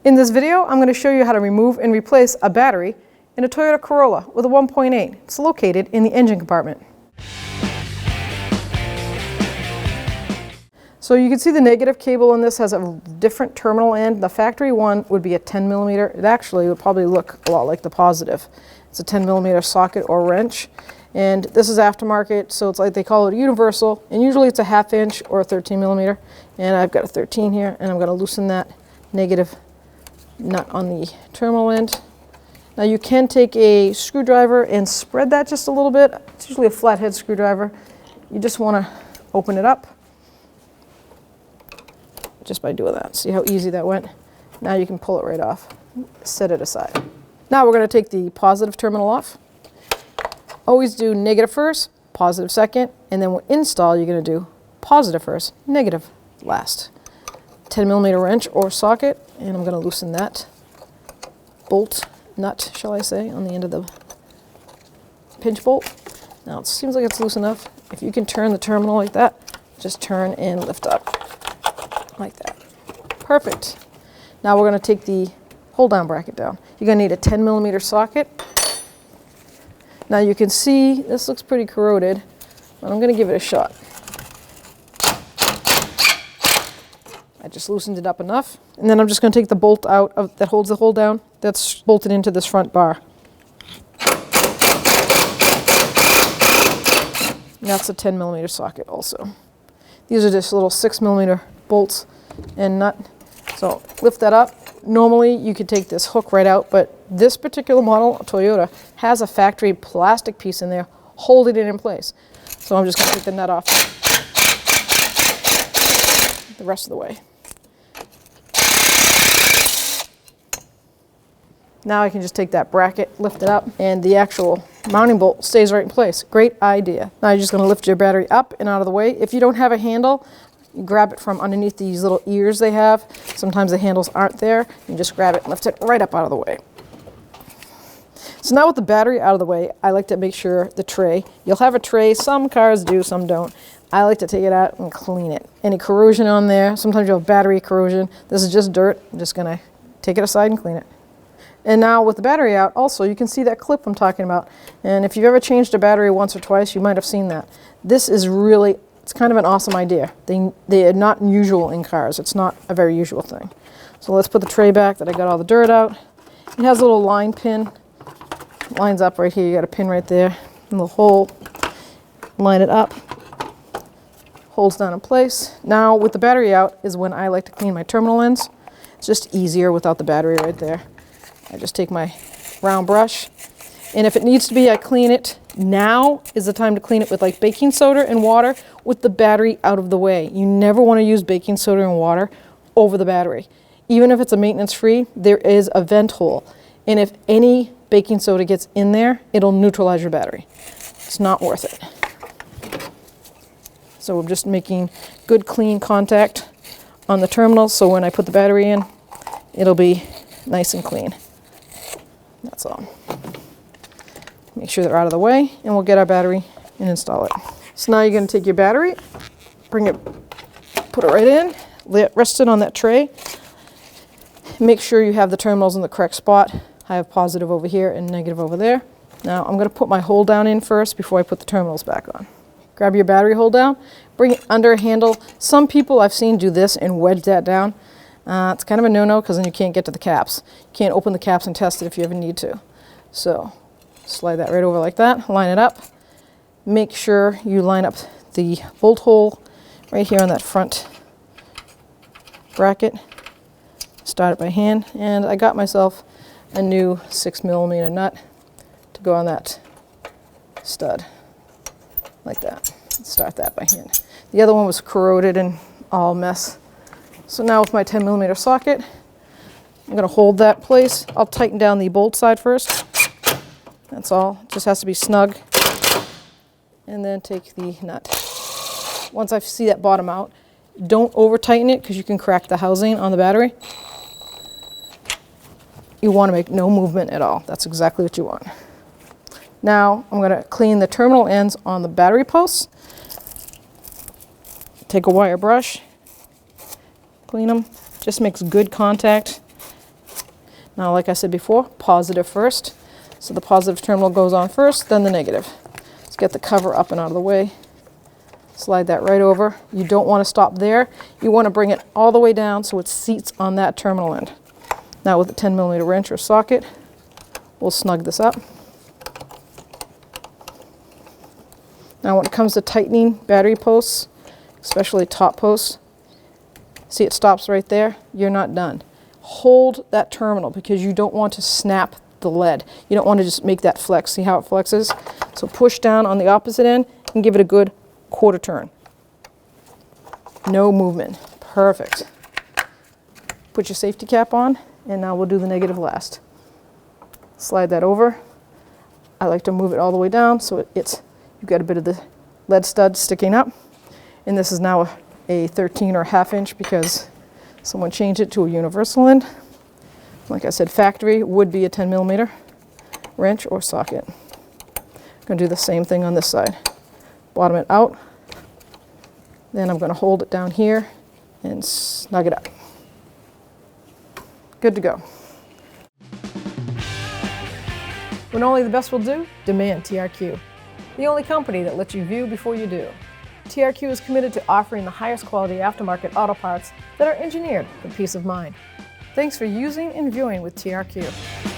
In this video, I'm going to show you how to remove and replace a battery in a Toyota Corolla with a 1.8. It's located in the engine compartment. So you can see the negative cable in this has a different terminal end. The factory one would be a 10 millimeter. It actually would probably look a lot like the positive. It's a 10 millimeter socket or wrench. And this is aftermarket, so it's like they call it universal. And usually it's a 1/2 inch or a 13 millimeter. And I've got a 13 here, and I'm going to loosen that negative nut on the terminal end. Now you can take a screwdriver and spread that just a little bit. It's usually a flathead screwdriver. You just want to open it up just by doing that. See how easy that went? Now you can pull it right off. Set it aside. Now we're going to take the positive terminal off. Always do negative first, positive second, and then when install you're going to do positive first, negative last. 10 millimeter wrench or socket, and I'm going to loosen that bolt nut, shall I say, on the end of the pinch bolt. Now it seems like it's loose enough. If you can turn the terminal like that, just turn and lift up like that. Perfect. Now we're going to take the hold down bracket down. You're going to need a 10 millimeter socket. Now you can see this looks pretty corroded, but I'm going to give it a shot. I just loosened it up enough, and then I'm just going to take the bolt out that holds the hold down. That's bolted into this front bar. And that's a 10 millimeter socket also. These are just little 6 millimeter bolts and nut. So lift that up. Normally you could take this hook right out, but this particular model, Toyota, has a factory plastic piece in there holding it in place. So I'm just going to take the nut off the rest of the way. Now I can just take that bracket, lift it up, and the actual mounting bolt stays right in place. Great idea. Now you're just going to lift your battery up and out of the way. If you don't have a handle, you grab it from underneath these little ears they have. Sometimes the handles aren't there. You just grab it and lift it right up out of the way. So now with the battery out of the way, I like to make sure the tray, you'll have a tray, some cars do, some don't. I like to take it out and clean it. Any corrosion on there, sometimes you'll have battery corrosion. This is just dirt. I'm just going to take it aside and clean it. And now with the battery out, also you can see that clip I'm talking about. And if you've ever changed a battery once or twice, you might have seen that. This is really, it's kind of an awesome idea. They are not usual in cars. It's not a very usual thing. So let's put the tray back that I got all the dirt out. It has a little line pin. It lines up right here. You got a pin right there in the hole. Line it up. Holds down in place. Now with the battery out is when I like to clean my terminal ends. It's just easier without the battery right there. I just take my round brush, and if it needs to be, I clean it. Now is the time to clean it with like baking soda and water with the battery out of the way. You never want to use baking soda and water over the battery. Even if it's a maintenance free, there is a vent hole. And if any baking soda gets in there, it'll neutralize your battery. It's not worth it. So I'm just making good clean contact on the terminals, so when I put the battery in, it'll be nice and clean. That's all. Make sure they're out of the way, and we'll get our battery and install it. So now you're going to take your battery, bring it, put it right in, rest it on that tray. Make sure you have the terminals in the correct spot. I have positive over here and negative over there. Now I'm going to put my hold down in first before I put the terminals back on. Grab your battery hold down, bring it under a handle. Some people I've seen do this and wedge that down. It's kind of a no-no because then you can't get to the caps. You can't open the caps and test it if you ever need to. So slide that right over like that, line it up. Make sure you line up the bolt hole right here on that front bracket. Start it by hand, and I got myself a new 6 millimeter nut to go on that stud like that. Start that by hand. The other one was corroded and all mess. So now with my 10 millimeter socket, I'm going to hold that place. I'll tighten down the bolt side first. That's all. It just has to be snug. And then take the nut. Once I see that bottom out, don't over tighten it because you can crack the housing on the battery. You want to make no movement at all. That's exactly what you want. Now I'm going to clean the terminal ends on the battery posts. Take a wire brush, clean them, just makes good contact Now, like I said before, positive first. So the positive terminal goes on first, then the negative. Let's get the cover up and out of the way. Slide that right over. You don't want to stop there. You want to bring it all the way down so it seats on that terminal end. Now with a 10mm wrench or socket, we'll snug this up. Now when it comes to tightening battery posts, especially top posts, see it stops right there? You're not done. Hold that terminal because you don't want to snap the lead. You don't want to just make that flex. See how it flexes? So push down on the opposite end and give it a good quarter turn. No movement. Perfect. Put your safety cap on, and now we'll do the negative last. Slide that over. I like to move it all the way down so you've got a bit of the lead stud sticking up. And this is now a 13 or a half inch because someone changed it to a universal end. Like I said, factory would be a 10mm wrench or socket. I'm going to do the same thing on this side. Bottom it out. Then I'm going to hold it down here and snug it up. Good to go. When only the best will do, demand TRQ. The only company that lets you view before you do. TRQ is committed to offering the highest quality aftermarket auto parts that are engineered for peace of mind. Thanks for using and viewing with TRQ.